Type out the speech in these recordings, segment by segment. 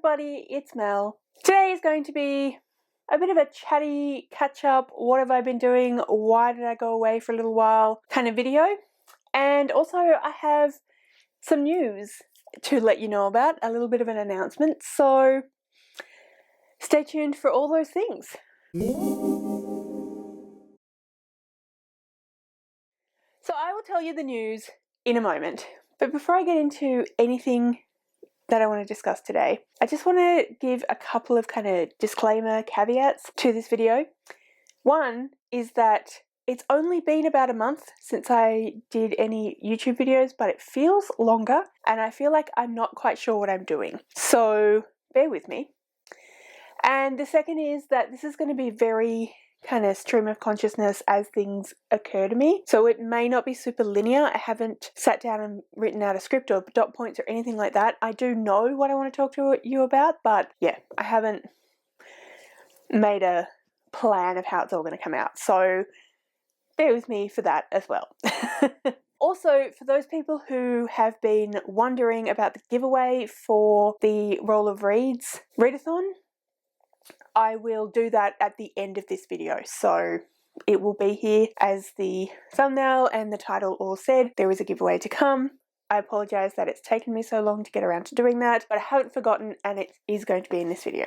everybody, it's Mel. Today is going to be a bit of a chatty catch up, what have I been doing, why did I go away for a little while kind of video. And also I have some news to let you know about, a little bit of an announcement, so stay tuned for all those things. So I will tell you the news in a moment, but before I get into anything that I want to discuss today, I just want to give a couple of kind of disclaimer caveats to this video. One is that it's only been about a month since I did any YouTube videos, but it feels longer and I feel like I'm not quite sure what I'm doing. So bear with me. And the second is that this is going to be very kind of stream of consciousness as things occur to me. So it may not be super linear. I haven't sat down and written out a script or dot points or anything like that. I do know what I want to talk to you about, but yeah, I haven't made a plan of how it's all going to come out. So bear with me for that as well. Also, for those people who have been wondering about the giveaway for the Roll of Reads readathon, I will do that at the end of this video, so it will be here as the thumbnail and the title all said. There is a giveaway to come. I apologise that it's taken me so long to get around to doing that, but I haven't forgotten and it is going to be in this video.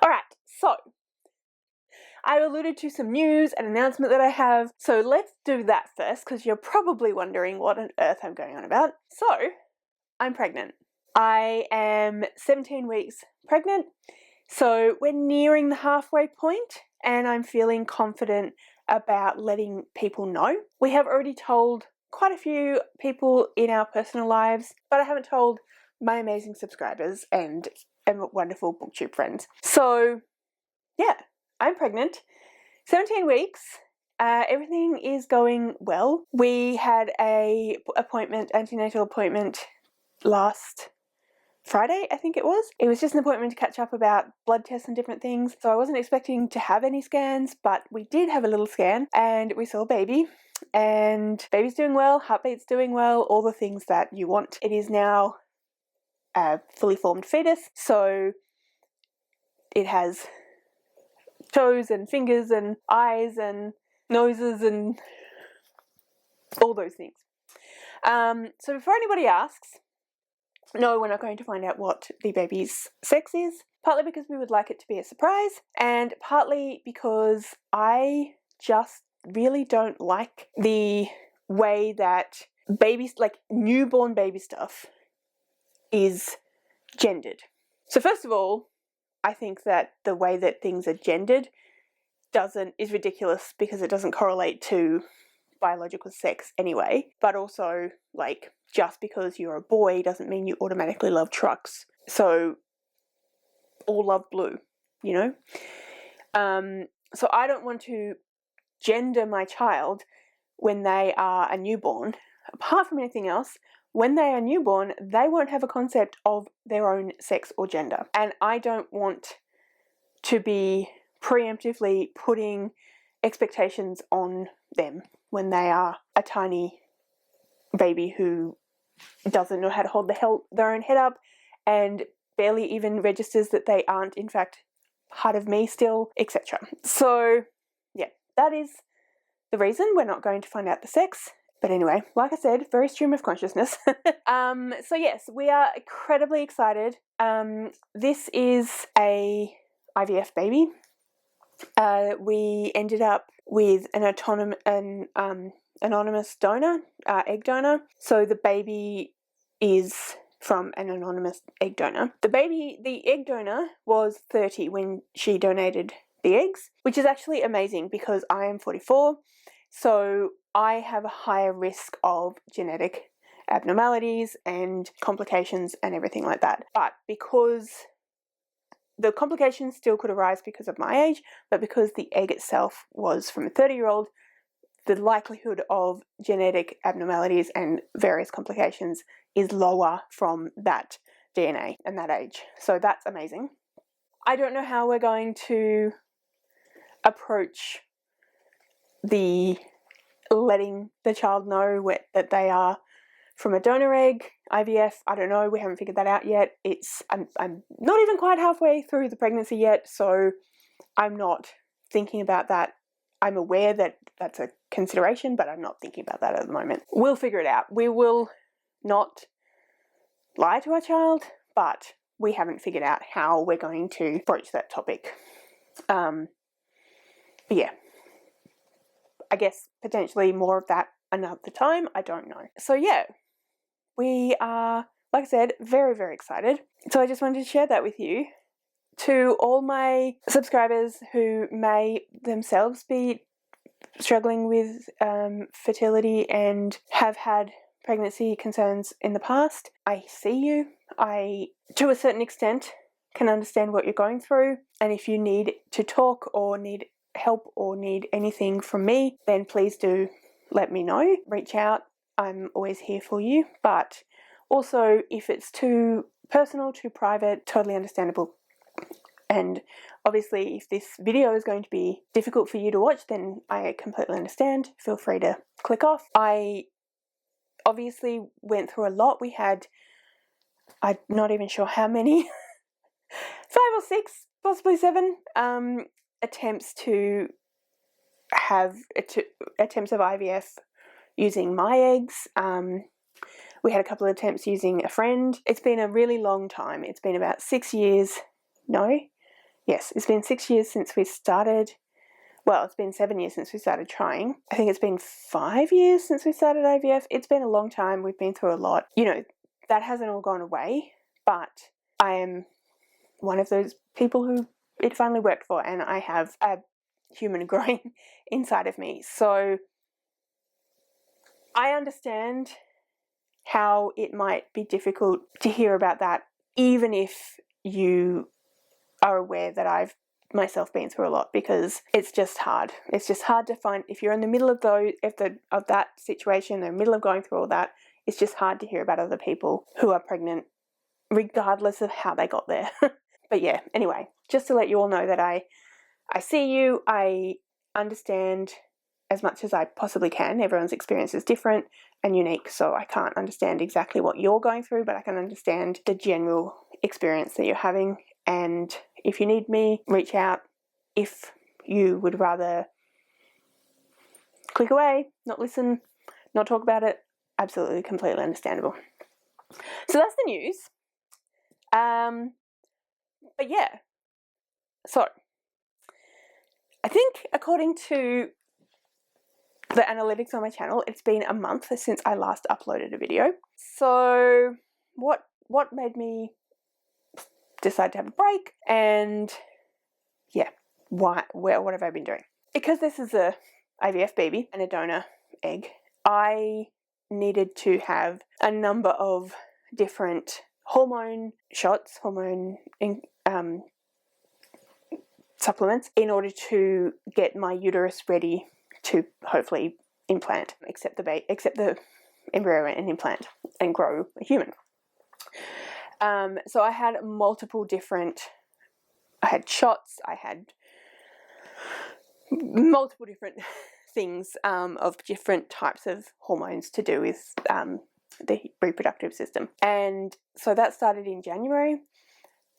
Alright, so I alluded to some news and announcement that I have, so let's do that first because you're probably wondering what on earth I'm going on about. So, I'm pregnant. I am 17 weeks pregnant. So we're nearing the halfway point and I'm feeling confident about letting people know. We have already told quite a few people in our personal lives, but I haven't told my amazing subscribers and wonderful BookTube friends. So yeah, I'm pregnant, 17 weeks, everything is going well. We had a antenatal appointment last Friday, I think it was. It was just an appointment to catch up about blood tests and different things. So I wasn't expecting to have any scans, but we did have a little scan and we saw a baby. And baby's doing well, heartbeat's doing well, all the things that you want. It is now a fully formed fetus, so it has toes and fingers and eyes and noses and all those things. So before anybody asks, no, we're not going to find out what the baby's sex is, partly because we would like it to be a surprise, and partly because I just really don't like the way that babies, like newborn baby stuff, is gendered. So first of all, I think that the way that things are gendered is ridiculous because it doesn't correlate to biological sex anyway, but also, like, just because you're a boy doesn't mean you automatically love trucks, so or love blue, you know. So I don't want to gender my child when they are a newborn. Apart from anything else, when they are newborn, they won't have a concept of their own sex or gender, and I don't want to be preemptively putting expectations on them when they are a tiny baby who doesn't know how to hold their own head up and barely even registers that they aren't in fact part of me still, etc. So yeah, that is the reason we're not going to find out the sex. But anyway, like I said, very stream of consciousness. So yes, we are incredibly excited. This is a IVF baby. We ended up with an anonymous donor, egg donor. So the baby is from an anonymous egg donor. The egg donor was 30 when she donated the eggs, which is actually amazing because I am 44, so I have a higher risk of genetic abnormalities and complications and everything like that. But because the complications still could arise because of my age, but because the egg itself was from a 30-year-old, the likelihood of genetic abnormalities and various complications is lower from that DNA and that age. So that's amazing. I don't know how we're going to approach the letting the child know that they are from a donor egg, IVF, I don't know, we haven't figured that out yet. I'm not even quite halfway through the pregnancy yet, so I'm not thinking about that. I'm aware that that's a consideration, but I'm not thinking about that at the moment. We'll figure it out. We will not lie to our child, but we haven't figured out how we're going to broach that topic. But yeah, I guess potentially more of that another time. I don't know. So yeah, we are, like I said, very, very excited. So I just wanted to share that with you. To all my subscribers who may themselves be struggling with fertility and have had pregnancy concerns in the past, I see you. I, to a certain extent, can understand what you're going through. And if you need to talk or need help or need anything from me, then please do let me know. Reach out. I'm always here for you. But also, if it's too personal, too private, totally understandable. And obviously, if this video is going to be difficult for you to watch, then I completely understand. Feel free to click off. I obviously went through a lot. We had, I'm not even sure how many, 5 or 6, possibly 7 attempts to have attempts of IVF using my eggs. We had a couple of attempts using a friend. It's been a really long time. It's been about 6 years. No? Yes, it's been 6 years since we started. Well, it's been 7 years since we started trying. I think it's been 5 years since we started IVF. It's been a long time. We've been through a lot. You know, that hasn't all gone away, but I am one of those people who it finally worked for, and I have a human growing inside of me. So I understand how it might be difficult to hear about that, even if you are aware that I've myself been through a lot, because it's just hard. It's just hard to find, if you're in the middle of that situation, in the middle of going through all that, it's just hard to hear about other people who are pregnant, regardless of how they got there. But yeah, anyway, just to let you all know that I see you, I understand as much as I possibly can. Everyone's experience is different and unique, so I can't understand exactly what you're going through, but I can understand the general experience that you're having. And if you need me, reach out. If you would rather click away, not listen, not talk about it, absolutely, completely understandable. So that's the news. But yeah, so I think according to the analytics on my channel, it's been a month since I last uploaded a video. So what made me decide to have a break? And yeah, what have I been doing? Because this is a IVF baby and a donor egg, I needed to have a number of different hormone shots, supplements, in order to get my uterus ready to hopefully implant, accept the embryo and implant and grow a human. So I had multiple different, I had shots, I had multiple different things of different types of hormones to do with the reproductive system. And so that started in January.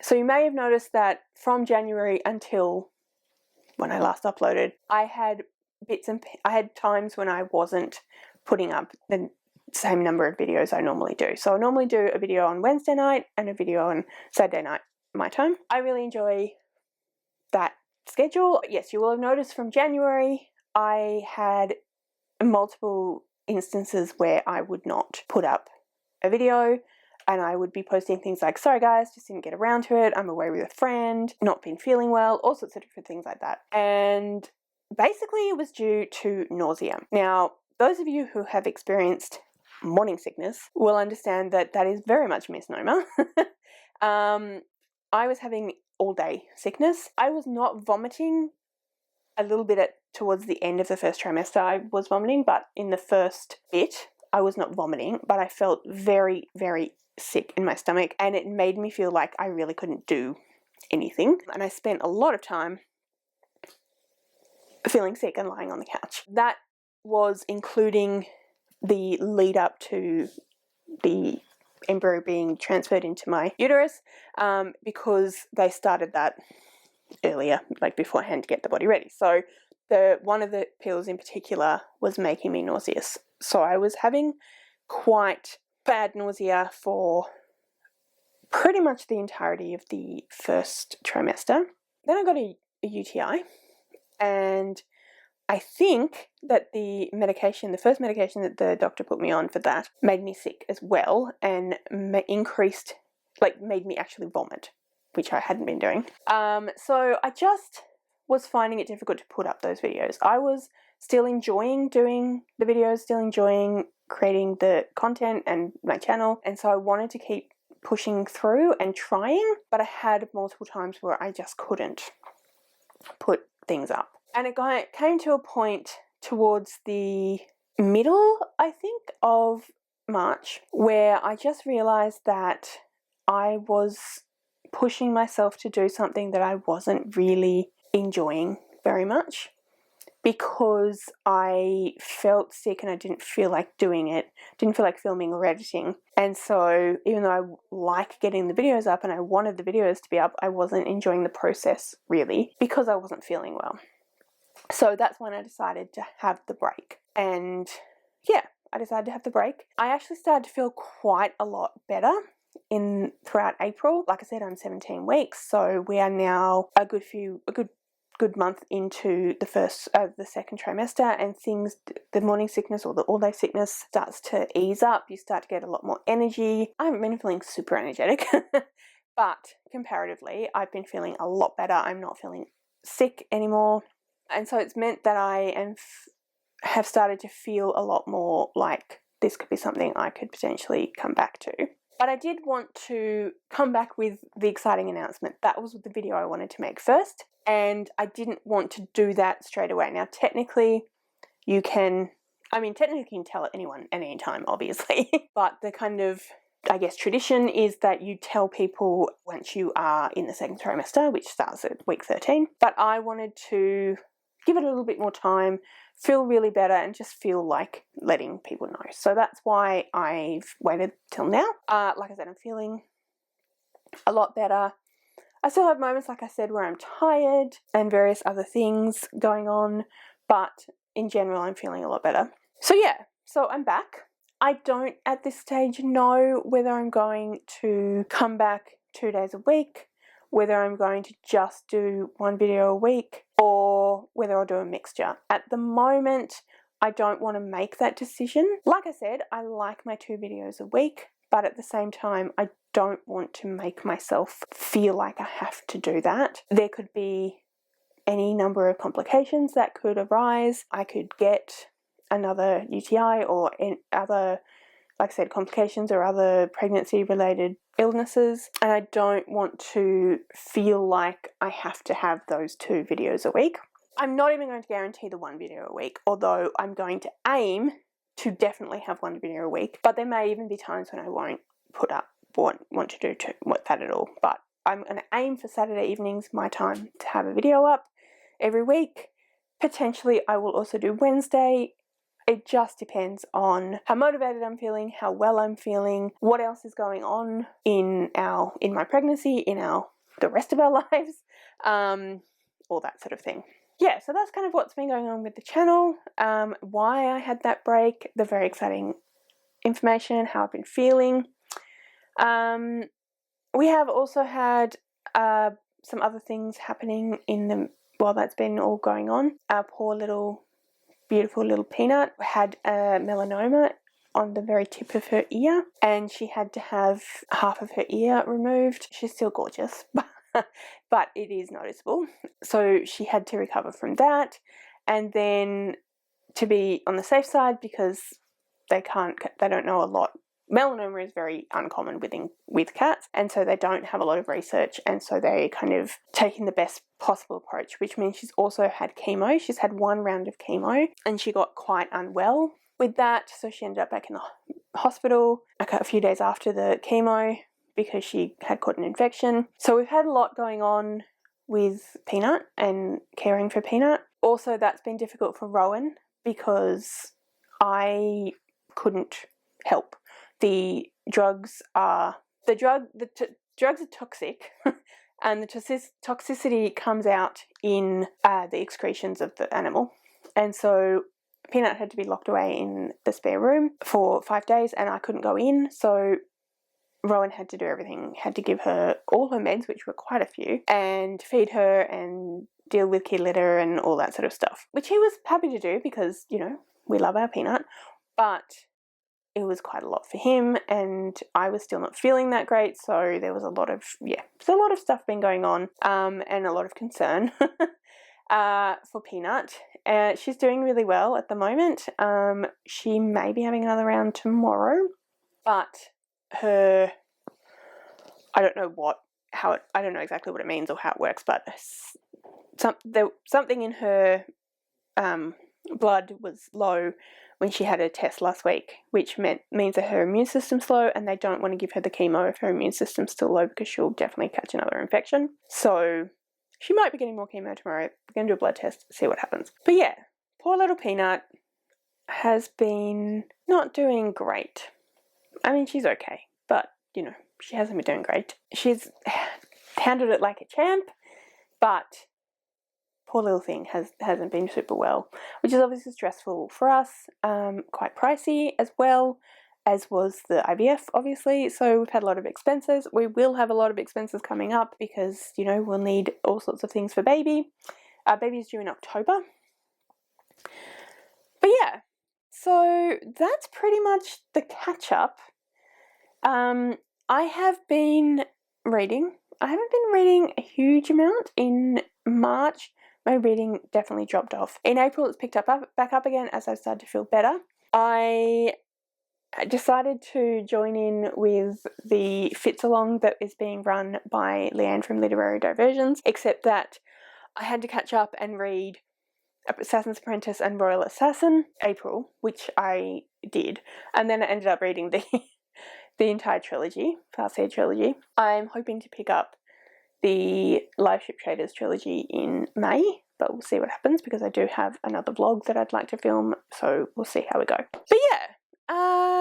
So you may have noticed that from January until when I last uploaded, I had times when I wasn't putting up the same number of videos I normally do. So I normally do a video on Wednesday night and a video on Saturday night, my time. I really enjoy that schedule. Yes, you will have noticed from January, I had multiple instances where I would not put up a video, and I would be posting things like, sorry guys, just didn't get around to it, I'm away with a friend, not been feeling well, all sorts of different things like that. And basically it was due to nausea. Now, those of you who have experienced morning sickness will understand that that is very much a misnomer. I was having all day sickness. I was not vomiting. A little bit towards the end of the first trimester I was vomiting, but in the first bit I was not vomiting, but I felt very, very sick in my stomach, and it made me feel like I really couldn't do anything. And I spent a lot of time feeling sick and lying on the couch. That was including the lead up to the embryo being transferred into my uterus, because they started that earlier, like beforehand, to get the body ready. So one of the pills in particular was making me nauseous. So I was having quite bad nausea for pretty much the entirety of the first trimester. Then I got a UTI, and I think that the first medication that the doctor put me on for that made me sick as well, and made me actually vomit, which I hadn't been doing. So I just was finding it difficult to put up those videos. I was still enjoying doing the videos, still enjoying creating the content and my channel, and so I wanted to keep pushing through and trying, but I had multiple times where I just couldn't put things up. And it came to a point towards the middle, I think, of March, where I just realized that I was pushing myself to do something that I wasn't really enjoying very much, because I felt sick and I didn't feel like doing it, didn't feel like filming or editing. And so even though I like getting the videos up and I wanted the videos to be up, I wasn't enjoying the process really, because I wasn't feeling well. So that's when I decided to have the break. And yeah, I decided to have the break. I actually started to feel quite a lot better throughout April. Like I said, I'm 17 weeks, so we are now a good month into the second trimester, and the morning sickness or the all-day sickness starts to ease up. You start to get a lot more energy. I haven't been feeling super energetic, but comparatively, I've been feeling a lot better. I'm not feeling sick anymore, and so it's meant that I have started to feel a lot more like this could be something I could potentially come back to. But I did want to come back with the exciting announcement. That was the video I wanted to make first, and I didn't want to do that straight away. Now, technically, you can tell anyone at any time, obviously, but the kind of, I guess, tradition is that you tell people once you are in the second trimester, which starts at week 13. But I wanted to give it a little bit more time, feel really better, and just feel like letting people know. So that's why I've waited till now. Like I said, I'm feeling a lot better. I still have moments, like I said, where I'm tired and various other things going on, but in general, I'm feeling a lot better. So yeah, so I'm back. I don't at this stage know whether I'm going to come back 2 days a week, whether I'm going to just do one video a week, or whether I'll do a mixture. At the moment, I don't want to make that decision. Like I said, I like my 2 videos a week, but at the same time, I don't want to make myself feel like I have to do that. There could be any number of complications that could arise. I could get another UTI or other, like I said, complications or other pregnancy-related illnesses, and I don't want to feel like I have to have those 2 videos a week. I'm not even going to guarantee the 1 video a week, although I'm going to aim to definitely have 1 video a week, but there may even be times when I won't want to do that at all. But I'm going to aim for Saturday evenings, my time, to have a video up every week. Potentially I will also do Wednesday. It just depends on how motivated I'm feeling, how well I'm feeling, what else is going on in my pregnancy, in the rest of our lives, all that sort of thing. Yeah, so that's kind of what's been going on with the channel, why I had that break, the very exciting information, how I've been feeling. We have also had some other things happening while that's been all going on. Our poor beautiful little Peanut had a melanoma on the very tip of her ear, and she had to have half of her ear removed. She's still gorgeous, but it is noticeable. So she had to recover from that, and then to be on the safe side, because they don't know a lot. Melanoma is very uncommon with cats, and so they don't have a lot of research, and so they're kind of taking the best possible approach, which means she's also had chemo. She's had 1 round of chemo, and she got quite unwell with that, so she ended up back in the hospital a few days after the chemo because she had caught an infection. So we've had a lot going on with Peanut and caring for Peanut. Also, that's been difficult for Rowan because I couldn't help the drugs are toxic and the toxicity comes out in the excretions of the animal. And so Peanut had to be locked away in the spare room for 5 days, and I couldn't go in, so Rowan had to do everything, had to give her all her meds, which were quite a few, and feed her and deal with kid litter and all that sort of stuff, which he was happy to do because, you know, we love our Peanut, but it was quite a lot for him, and I was still not feeling that great, so there was a lot of, there's a lot of stuff been going on, and a lot of concern for Peanut. She's doing really well at the moment. She may be having another round tomorrow, but I don't know exactly what it means or how it works, but something in her blood was low when she had her test last week, which means that her immune system's low, and they don't want to give her the chemo if her immune system's still low because she'll definitely catch another infection. So she might be getting more chemo tomorrow. We're going to do a blood test, see what happens. But yeah, poor little Peanut has been not doing great. I mean, she's okay, but, you know, she hasn't been doing great. She's handled it like a champ, but poor little thing hasn't been super well, which is obviously stressful for us, quite pricey as well, as was the IVF, obviously. So we've had a lot of expenses. We will have a lot of expenses coming up because, you know, we'll need all sorts of things for baby. Baby's due in October. But yeah, so that's pretty much the catch-up. I have been reading. I haven't been reading a huge amount. In March, my reading definitely dropped off. In April, it's picked back up again as I started to feel better. I decided to join in with the Fits Along that is being run by Leanne from Literary Diversions, except that I had to catch up and read Assassin's Apprentice and Royal Assassin, April, which I did, and then I ended up reading the entire trilogy, Farseer trilogy. I'm hoping to pick up the Live Ship Traders trilogy in May, but we'll see what happens because I do have another vlog that I'd like to film, so we'll see how we go. But yeah,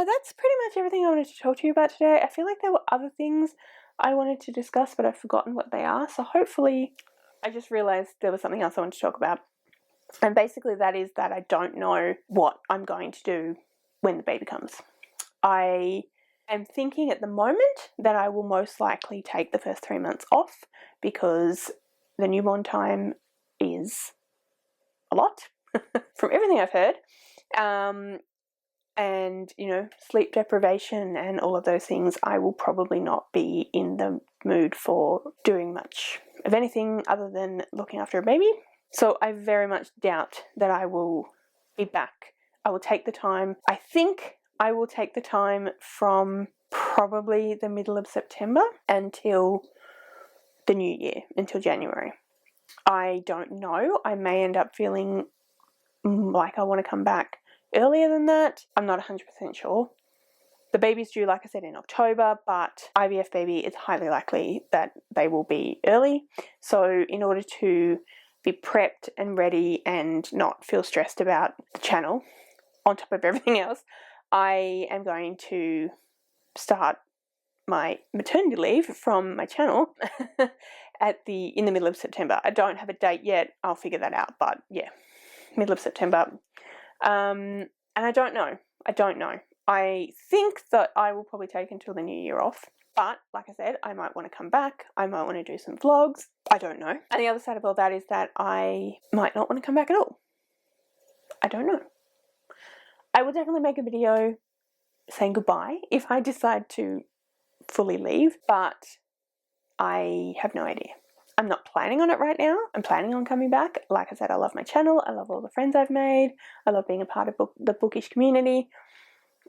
that's pretty much everything I wanted to talk to you about today. I feel like there were other things I wanted to discuss, but I've forgotten what they are, so hopefully I just realised there was something else I wanted to talk about. And basically that is that I don't know what I'm going to do when the baby comes. I am thinking at the moment that I will most likely take the first 3 months off because the newborn time is a lot from everything I've heard. And, you know, sleep deprivation and all of those things, I will probably not be in the mood for doing much of anything other than looking after a baby. So I very much doubt that I will be back. I will take the time. I think I will take the time from probably the middle of September until the new year, until January. I don't know. I may end up feeling like I want to come back earlier than that. I'm not 100% sure. The baby's due, like I said, in October, but IVF baby, it's highly likely that they will be early. So in order to be prepped and ready and not feel stressed about the channel, on top of everything else, I am going to start my maternity leave from my channel in the middle of September. I don't have a date yet. I'll figure that out, but yeah, middle of September. And I don't know. I think that I will probably take until the new year off. But, like I said, I might want to come back. I might want to do some vlogs. I don't know. And the other side of all that is that I might not want to come back at all. I don't know. I will definitely make a video saying goodbye if I decide to fully leave, but I have no idea. I'm not planning on it right now. I'm planning on coming back. Like I said, I love my channel. I love all the friends I've made. I love being a part of the bookish community.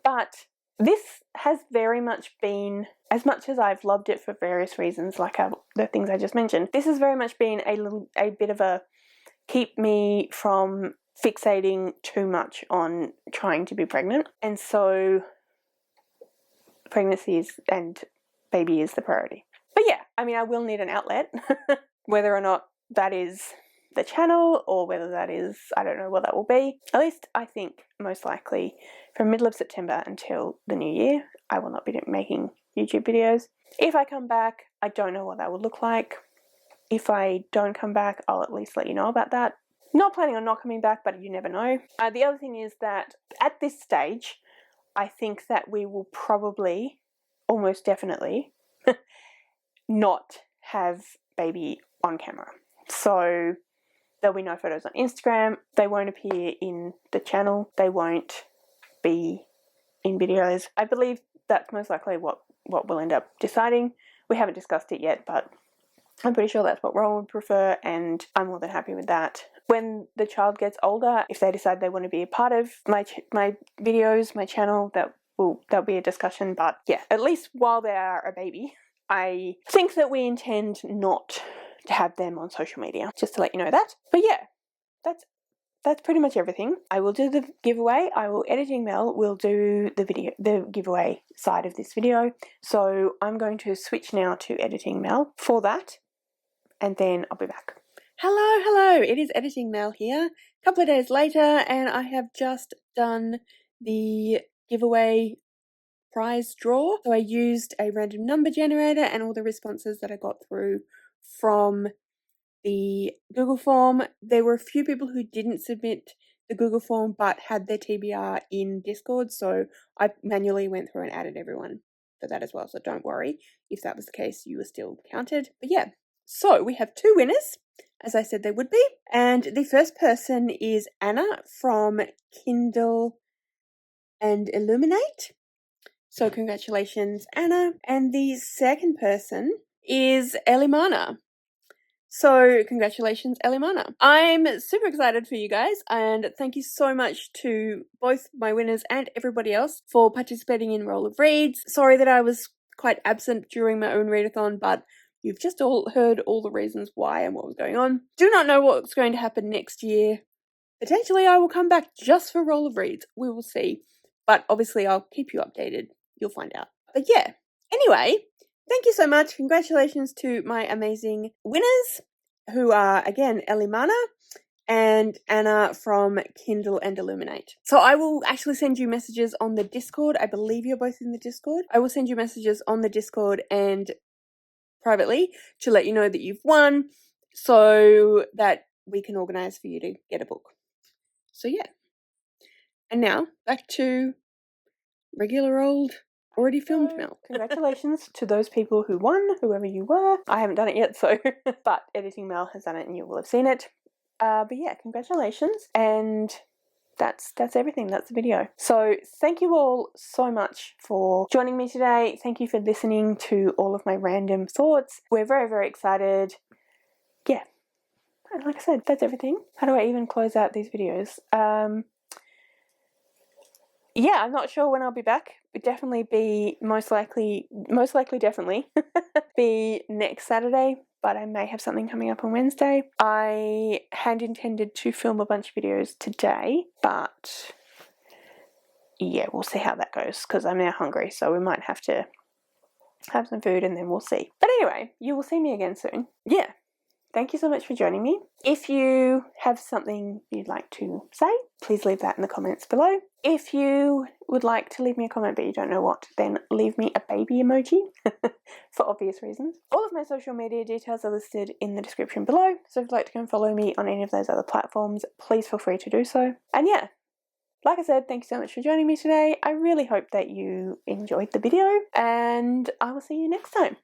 But this has very much been, as much as I've loved it for various reasons, like the things I just mentioned, this has very much been a bit of a keep me from fixating too much on trying to be pregnant. And so pregnancy and baby is the priority. But yeah, I mean, I will need an outlet, whether or not that is the channel or whether that is, I don't know what that will be. At least I think most likely from middle of September until the new year, I will not be making YouTube videos. If I come back, I don't know what that would look like. If I don't come back, I'll at least let you know about that. Not planning on not coming back, but you never know. The other thing is that at this stage, I think that we will probably, almost definitely, not have baby on camera. So there'll be no photos on Instagram. They won't appear in the channel. They won't be in videos. I believe that's most likely what we'll end up deciding. We haven't discussed it yet, but I'm pretty sure that's what Ron would prefer, and I'm more than happy with that. When the child gets older, if they decide they want to be a part of my videos, my channel, that'll be a discussion. But yeah, at least while they are a baby, I think that we intend not to have them on social media, just to let you know that. But yeah, that's pretty much everything. I will do the giveaway. Editing Mel will do the giveaway side of this video. So I'm going to switch now to Editing Mel for that, and then I'll be back. Hello, it is Editing Mel here. A couple of days later, and I have just done the giveaway prize draw. So I used a random number generator and all the responses that I got through from the Google form. There were a few people who didn't submit the Google form but had their TBR in Discord, so I manually went through and added everyone for that as well. So don't worry, if that was the case, you were still counted. But yeah, so we have 2 winners, as I said there would be, and the first person is Anna from Kindle and Illuminate. So congratulations, Anna. And the second person is Elimana. So congratulations, Elimana. I'm super excited for you guys, and thank you so much to both my winners and everybody else for participating in Roll of Reads. Sorry that I was quite absent during my own readathon, but you've just all heard all the reasons why and what was going on. Do not know what's going to happen next year. Potentially I will come back just for Roll of Reads. We will see. But obviously I'll keep you updated. You'll find out. But yeah, anyway, thank you so much. Congratulations to my amazing winners, who are, again, Elimana and Anna from Kindle and Illuminate. So I will actually send you messages on the Discord. I believe you're both in the Discord. I will send you messages on the Discord and privately to let you know that you've won, so that we can organise for you to get a book. So yeah. And now, back to regular old already filmed Mel. Congratulations to those people who won, whoever you were. I haven't done it yet, so but Editing Mel has done it and you will have seen it. But yeah, congratulations, and that's everything. That's the video. So thank you all so much for joining me today. Thank you for listening to all of my random thoughts. We're very, very excited. Yeah, and like I said, that's everything. How do I even close out these videos? Yeah, I'm not sure when I'll be back. It'd definitely be most likely definitely be next Saturday, but I may have something coming up on Wednesday. I had intended to film a bunch of videos today, but yeah, we'll see how that goes, because I'm now hungry, so we might have to have some food and then we'll see. But anyway, you will see me again soon. Yeah. Thank you so much for joining me. If you have something you'd like to say, please leave that in the comments below. If you would like to leave me a comment but you don't know what, then leave me a baby emoji for obvious reasons. All of my social media details are listed in the description below, so if you'd like to go and follow me on any of those other platforms, please feel free to do so. And yeah, like I said, thank you so much for joining me today. I really hope that you enjoyed the video, and I will see you next time.